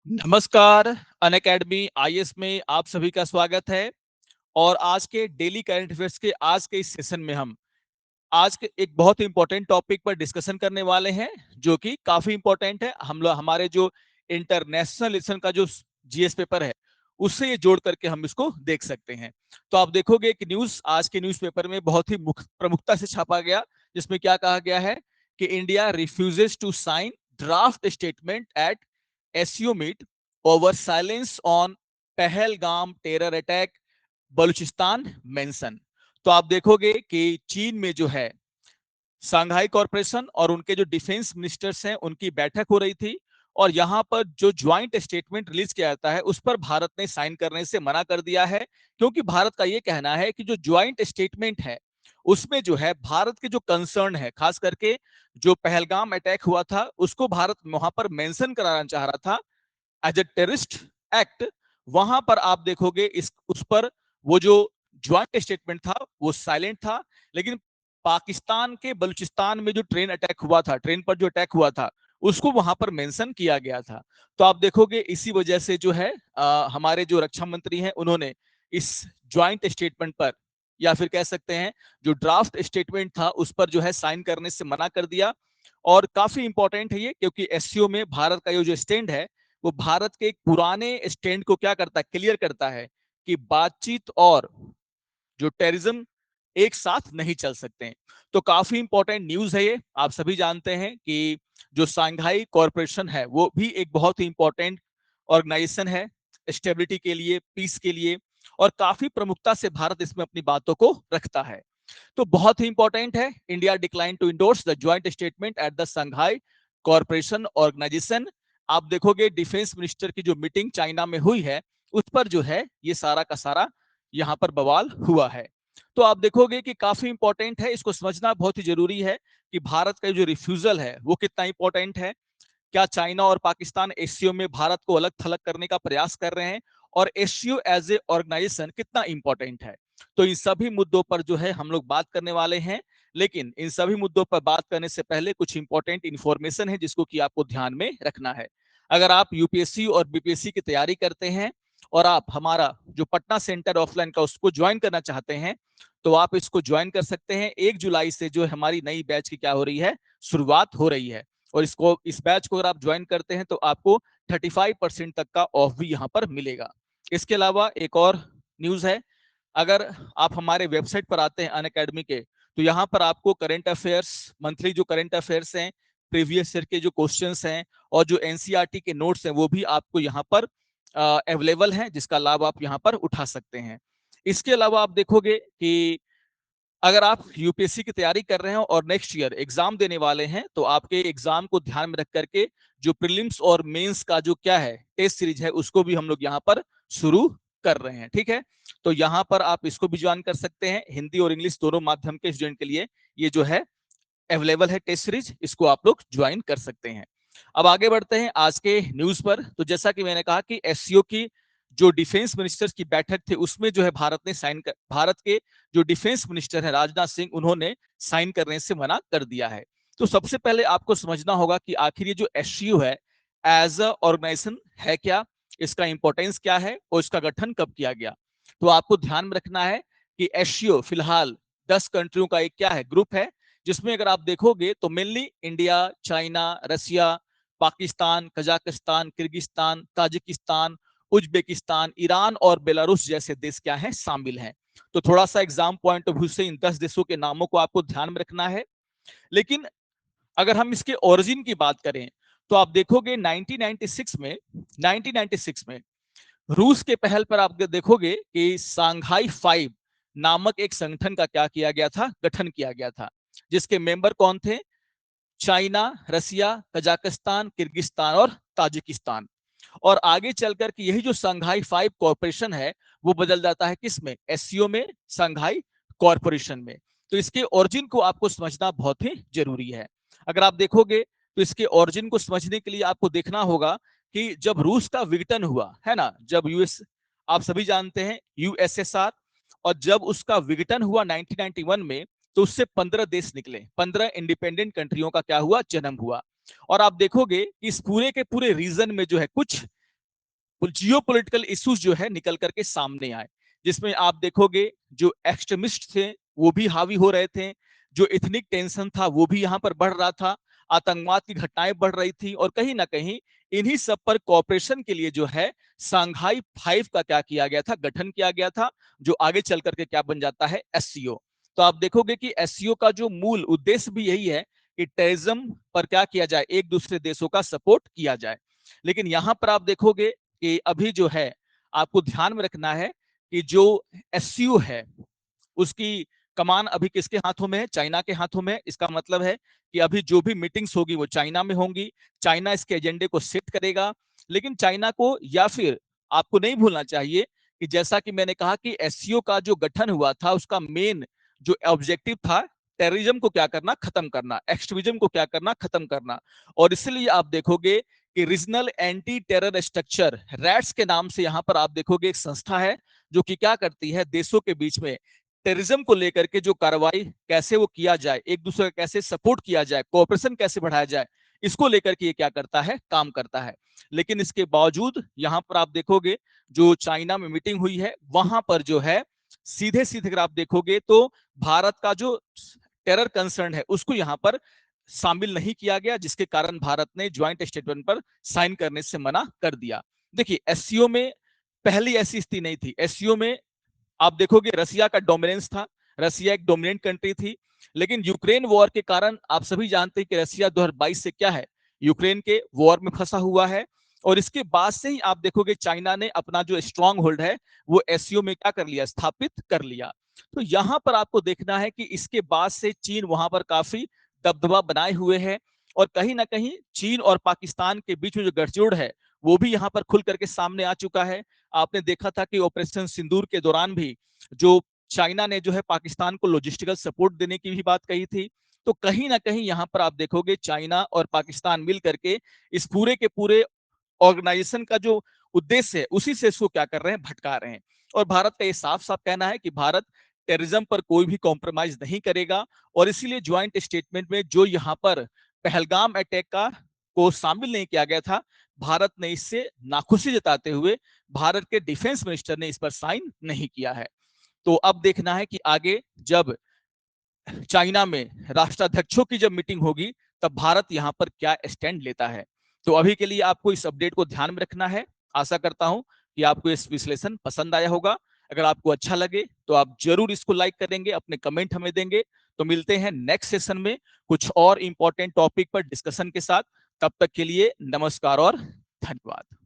नमस्कार। Unacademy IAS में आप सभी का स्वागत है। और आज के डेली करंट अफेयर्स के आज के इस सेशन में हम आज के एक बहुत ही इंपॉर्टेंट टॉपिक पर डिस्कशन करने वाले हैं, जो कि काफी इंपॉर्टेंट है। हम लोग हमारे जो इंटरनेशनल लेसन का जो जीएस पेपर है, उससे ये जोड़ करके हम इसको देख सकते हैं। तो आप देखोगे कि न्यूज आज के न्यूज़पेपर में बहुत ही प्रमुखता से छापा गया, जिसमें क्या कहा गया है कि India refuses to sign draft statement at SCO meet over silence on Pahalgam terror attack, Balochistan mention. तो आप देखोगे कि चीन में जो है शंघाई कॉरपोरेशन और उनके जो डिफेंस मिनिस्टर्स हैं, उनकी बैठक हो रही थी। और यहां पर जो ज्वाइंट स्टेटमेंट रिलीज किया जाता है, उस पर भारत ने साइन करने से मना कर दिया है, क्योंकि भारत का यह कहना है कि जो ज्वाइंट स्टेटमेंट है, उसमें जो है भारत के जो कंसर्न है, खास करके जो पहलगाम अटैक हुआ था, उसको भारत वहां पर मेंशन कराना चाह रहा था एज ए टेररिस्ट एक्ट। वहां पर आप देखोगे इस उस पर वो जो ज्वाइंट स्टेटमेंट था वो साइलेंट था। लेकिन पाकिस्तान के बलूचिस्तान में जो ट्रेन अटैक हुआ था, ट्रेन पर जो अटैक हुआ था, उसको वहां पर मेंशन किया गया था। तो आप देखोगे इसी वजह से जो है हमारे जो रक्षा मंत्री हैं, उन्होंने इस ज्वाइंट स्टेटमेंट पर, या फिर कह सकते हैं जो ड्राफ्ट स्टेटमेंट था, उस पर जो है साइन करने से मना कर दिया। और काफी इंपॉर्टेंट है ये, क्योंकि एससीओ में भारत का ये जो स्टैंड है, वो भारत के एक पुराने स्टैंड को क्या करता है, क्लियर करता है कि बातचीत और जो टेररिज्म एक साथ नहीं चल सकते हैं। तो काफी इंपॉर्टेंट न्यूज है ये। आप सभी जानते हैं कि जो सांघाई कॉरपोरेशन है, वो भी एक बहुत ही इंपॉर्टेंट ऑर्गेनाइजेशन है स्टेबिलिटी के लिए, पीस के लिए। और काफी प्रमुखता से भारत इसमें अपनी बातों को रखता है। तो बहुत ही इंपॉर्टेंट है, India decline to endorse the joint statement at the Shanghai corporation organisation. आप देखोगे डिफेंस मिनिस्टर की जो मीटिंग चाइना में हुई है, उस पर जो है ये सारा का सारा यहाँ पर बवाल हुआ है। तो आप देखोगे कि काफी इंपॉर्टेंट है, इसको समझना बहुत ही जरूरी है कि भारत का जो रिफ्यूजल है वो कितना इंपॉर्टेंट है। क्या चाइना और पाकिस्तान एससीओ में भारत को अलग थलग करने का प्रयास कर रहे हैं, और एससीओ एज ए ऑर्गेनाइजेशन कितना इंपॉर्टेंट है। तो इन सभी मुद्दों पर जो है हम लोग बात करने वाले हैं। लेकिन इन सभी मुद्दों पर बात करने से पहले कुछ इंपॉर्टेंट इंफॉर्मेशन है, जिसको कि आपको ध्यान में रखना है। अगर आप यूपीएससी और बीपीएससी की तैयारी करते हैं और आप हमारा जो पटना सेंटर ऑफलाइन का उसको ज्वाइन करना चाहते हैं, तो आप इसको ज्वाइन कर सकते हैं। 1 जुलाई से जो हमारी नई बैच की क्या हो रही है, शुरुआत हो रही है। और इस बैच को अगर आप ज्वाइन करते हैं तो आपको 35% तक का ऑफ भी यहाँ पर मिलेगा। इसके अलावा एक और न्यूज है, अगर आप हमारे वेबसाइट पर आते हैं अनअकैडमी के, तो यहाँ पर आपको करंट अफेयर्स, मंथली जो करंट अफेयर्स हैं, प्रीवियस ईयर के जो क्वेश्चंस हैं और जो एनसीईआरटी के नोट्स हैं, वो भी आपको यहाँ पर अवेलेबल हैं, जिसका लाभ आप यहाँ पर उठा सकते हैं। इसके अलावा आप देखोगे कि अगर आप यूपीएससी की तैयारी कर रहे हैं और नेक्स्ट ईयर एग्जाम देने वाले हैं, तो आपके एग्जाम को ध्यान में रख करके जो प्रीलिम्स और मेंस का जो क्या है टेस्ट सीरीज है, उसको भी हम लोग यहाँ पर शुरू कर रहे हैं। ठीक है, तो यहाँ पर आप इसको भी ज्वाइन कर सकते हैं। हिंदी और इंग्लिश दोनों माध्यम के स्टूडेंट के लिए ये जो है अवेलेबल है टेस्ट सीरीज, इसको आप लोग ज्वाइन कर सकते हैं। अब आगे बढ़ते हैं आज के न्यूज पर। तो जैसा कि मैंने कहा कि एससीओ की जो डिफेंस मिनिस्टर्स की बैठक थी, उसमें जो है भारत के जो डिफेंस मिनिस्टर है राजनाथ सिंह, उन्होंने साइन करने से मना कर दिया है। तो सबसे पहले आपको समझना होगा कि आखिर ये जो एससीओ है एज अ ऑर्गेनाइजेशन है क्या, इसका इंपॉर्टेंस क्या है और इसका गठन कब किया गया। तो आपको ध्यान में रखना है कि एससीओ फिलहाल 10 कंट्रियों का एक क्या है, ग्रुप है, जिसमें अगर आप देखोगे तो mainly India, China, Russia, Pakistan, Kazakhstan, Kyrgyzstan, Tajikistan, Uzbekistan, Iran और बेलारूस जैसे देश क्या हैं, शामिल हैं। तो थोड़ा सा एग्जाम पॉइंट ऑफ व्यू से इन 10 देशों के नामों को आपको ध्यान में रखना है। लेकिन अगर हम इसके ओरिजिन की बात करें, तो आप देखोगे 1996 में रूस के पहल पर आप देखोगे कि सांघाई 5 नामक एक संगठन का क्या किया गया था, गठन किया गया था, जिसके मेंबर कौन थे, चाइना, रसिया, कजाकिस्तान, किर्गिस्तान और ताजिकिस्तान। और आगे चलकर कि यही जो संघाई 5 कॉरपोरेशन है, वो बदल जाता है किसमें, एससीओ में, संघाई कॉरपोरेशन में। तो इसके ओरिजिन को आपको समझना बहुत ही जरूरी है। अगर आप देखोगे तो इसके ओरिजिन को समझने के लिए आपको देखना होगा कि जब रूस का विघटन हुआ है ना, जब यूएस, आप सभी जानते हैं यूएसएसआर, और जब उसका विघटन हुआ 1991 में, तो उससे 15 देश निकले, 15 इंडिपेंडेंट कंट्रियों का क्या हुआ, जन्म हुआ। और आप देखोगे इस पूरे के पूरे रीजन में जो है कुछ जियो पोलिटिकल इश्यूज जो है निकल करके सामने आए, जिसमें आप देखोगे जो एक्सट्रीमिस्ट थे वो भी हावी हो रहे थे, जो इथनिक टेंशन था वो भी यहाँ पर बढ़ रहा था, आतंकवाद की घटनाएं बढ़ रही थी, और कहीं ना कहीं इन्हीं सब पर कॉपरेशन के लिए जो है सांघाई 5 का क्या किया गया था, गठन किया गया था, जो आगे चल करके क्या बन जाता है, एससीओ। तो आप देखोगे कि एससीओ का जो मूल उद्देश्य भी यही है कि टेररिज्म पर क्या किया जाए, एक दूसरे देशों का सपोर्ट किया जाए। लेकिन यहां पर आप देखोगे कि अभी जो है आपको ध्यान में रखना है कि जो एससीओ है उसकी कमान अभी किसके हाथों में है, चाइना के हाथों में। इसका मतलब है कि अभी जो भी मीटिंग्स होगी वो चाइना में होंगी, चाइना इसके एजेंडे को सेट करेगा। लेकिन चाइना को, या फिर आपको नहीं भूलना चाहिए कि जैसा कि मैंने कहा कि एससीओ का जो गठन हुआ था उसका मेन जो ऑब्जेक्टिव था टेररिज्म को क्या करना, खत्म करना, एक्सट्रीमिज्म को क्या करना, खत्म करना। और इसलिए आप देखोगे कि regional anti terror structure rats के नाम से यहां पर आप देखोगे एक संस्था है जो कि क्या करती है, देशों के बीच में टेररिज्म को लेकर के जो कार्रवाई कैसे वो किया जाए, एक दूसरे का कैसे सपोर्ट किया जाए, कोऑपरेशन कैसे बढ़ाया जाए, इसको लेकर के ये क्या करता है, काम करता है। लेकिन इसके बावजूद यहां पर आप देखोगे जो चाइना में मीटिंग हुई है वहां पर जो है सीधे सीधे अगर आप देखोगे तो भारत का जो टेरर कंसर्न है उसको यहां पर शामिल नहीं किया गया, जिसके कारण भारत ने ज्वाइंट स्टेटमेंट पर साइन करने से मना कर दिया। देखिए एससीओ में पहली ऐसी स्थिति नहीं थी। एससीओ में आप देखोगे रसिया का डोमिनेंस था, रसिया एक डोमिनेंट कंट्री थी। लेकिन यूक्रेन वॉर के कारण आप सभी जानते हैं कि रसिया 2022 से क्या है, यूक्रेन के वॉर में फंसा हुआ है। और इसके बाद से ही आप देखोगे चाइना ने अपना जो स्ट्रांग होल्ड है वो एससीओ में क्या कर लिया, स्थापित कर लिया। तो यहां पर आपको देखना है कि इसके बाद से चीन वहां पर काफी दबदबा बनाए हुए है, और कहीं ना कहीं चीन और पाकिस्तान के बीच में जो गठजोड़ है वो भी यहां पर खुल करके सामने आ चुका है। आपने देखा था कि ऑपरेशन सिंदूर के दौरान भी जो चाइना ने जो है पाकिस्तान को लॉजिस्टिकल सपोर्ट देने की भी बात कही थी। तो कहीं ना कहीं यहां पर आप देखोगे चाइना और पाकिस्तान मिल करके इस पूरे के पूरे ऑर्गेनाइजेशन का जो उद्देश्य है उसी से इसको क्या कर रहे हैं, भटका रहे हैं। और भारत का ये साफ साफ कहना है कि भारत टेररिज्म पर कोई भी कॉम्प्रोमाइज नहीं करेगा। और इसीलिए ज्वाइंट स्टेटमेंट में जो यहाँ पर पहलगाम अटैक का को शामिल नहीं किया गया था, भारत ने इससे नाखुशी जताते हुए भारत के डिफेंस मिनिस्टर ने इस पर साइन नहीं किया है। तो अब देखना है कि आगे जब चाइना में राष्ट्राध्यक्षों की जब मीटिंग होगी तब भारत यहां पर क्या स्टैंड लेता है। तो अभी के लिए आपको इस अपडेट को ध्यान में रखना है। आशा करता हूं कि आपको इस विश्लेषण पसंद आया होगा। अगर आपको अच्छा लगे तो आप जरूर इसको लाइक करेंगे, अपने कमेंट हमें देंगे। तो मिलते हैं नेक्स्ट सेशन में कुछ और इंपॉर्टेंट टॉपिक पर डिस्कशन के साथ। तब तक के लिए नमस्कार और धन्यवाद।